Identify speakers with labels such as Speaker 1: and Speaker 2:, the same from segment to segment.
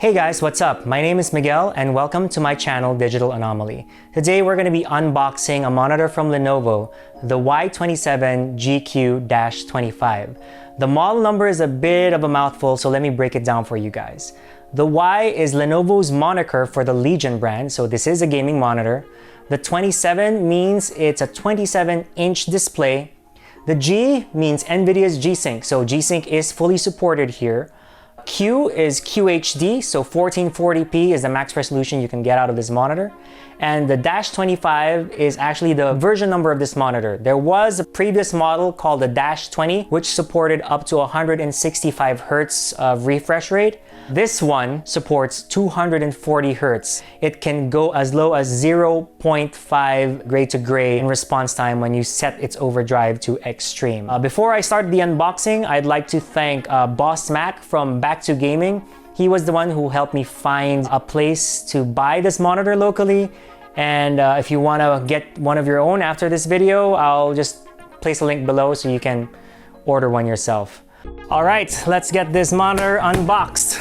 Speaker 1: Hey guys, what's up? My name is Miguel and welcome to my channel Digital Anomaly. Today we're going to be unboxing a monitor from Lenovo, the Y27gq-25. The model number is a bit of a mouthful, so let me break it down for you guys. The Y is Lenovo's moniker for the Legion brand, so this is a gaming monitor. The 27 means it's a 27-inch display. The G means NVIDIA's G-Sync, so G-Sync is fully supported here. Q is QHD, so 1440p is the max resolution you can get out of this monitor. And the -25 is actually the version number of this monitor. There was a previous model called the -20, which supported up to 165 Hz of refresh rate. This one supports 240 Hz. It can go as low as 0.5 gray to gray in response time when you set its overdrive to extreme. Before I start the unboxing, I'd like to thank Boss Mac from Back to Gaming. He was the one who helped me find a place to buy this monitor locally. And if you want to get one of your own after this video, I'll just place a link below so you can order one yourself. All right, let's get this monitor unboxed.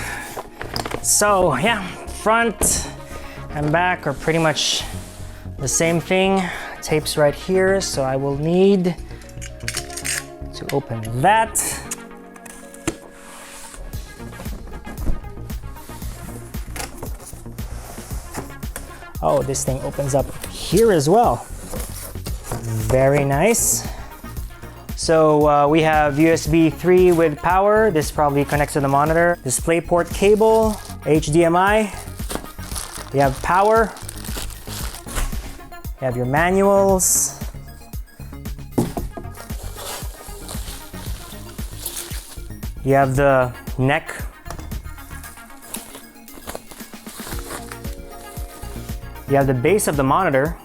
Speaker 1: So yeah, front and back are pretty much the same thing. Tape's right here, so I will need to open that. Oh, this thing opens up here as well. Very nice. So we have USB 3 with power. This probably connects to the monitor. DisplayPort cable, HDMI. You have power. You have your manuals. You have the neck. You have the base of the monitor.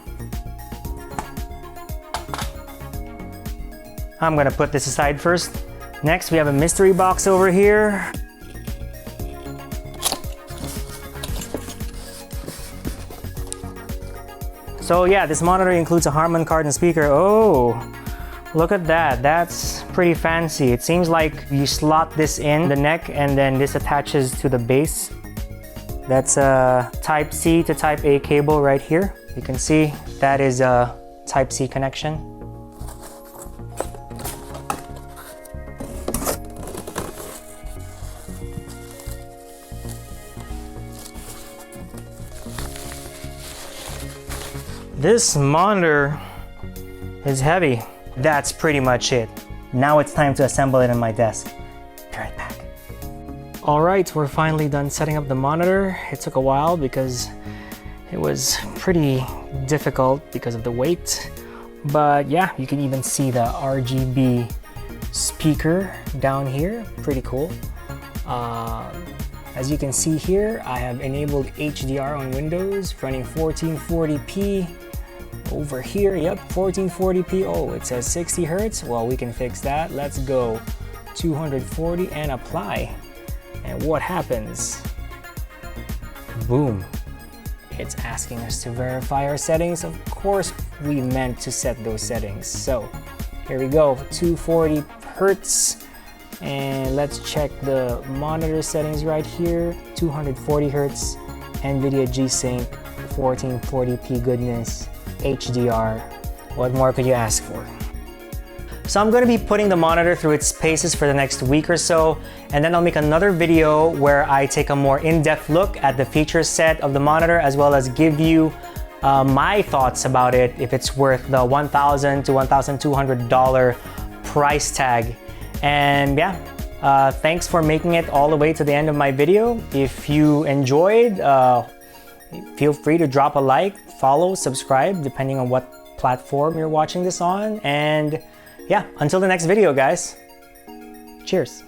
Speaker 1: I'm gonna put this aside first. Next, we have a mystery box over here. So yeah, this monitor includes a Harman Kardon speaker. Oh, look at that. That's pretty fancy. It seems like you slot this in the neck and then this attaches to the base. That's a Type-C to Type-A cable right here. You can see that is a Type-C connection. This monitor is heavy. That's pretty much it. Now it's time to assemble it on my desk. Be right back. All right, we're finally done setting up the monitor. It took a while because it was pretty difficult because of the weight. But yeah, you can even see the RGB speaker down here. Pretty cool. As you can see here, I have enabled HDR on Windows, running 1440p. Over here, yep, 1440p. Oh, it says 60 Hz. Well, we can fix that. Let's go 240 and apply. And what happens? Boom. It's asking us to verify our settings. Of course, we meant to set those settings. So here we go, 240 Hz. And let's check the monitor settings right here. 240 Hz, NVIDIA G-Sync, 1440p goodness, HDR. What more could you ask for? So I'm going to be putting the monitor through its paces for the next week or so, and then I'll make another video where I take a more in-depth look at the feature set of the monitor, as well as give you my thoughts about it, if it's worth the $1,000 to $1,200 price tag. And yeah, thanks for making it all the way to the end of my video. If you enjoyed, feel free to drop a like, follow, subscribe, depending on what platform you're watching this on. And yeah, until the next video, guys. Cheers.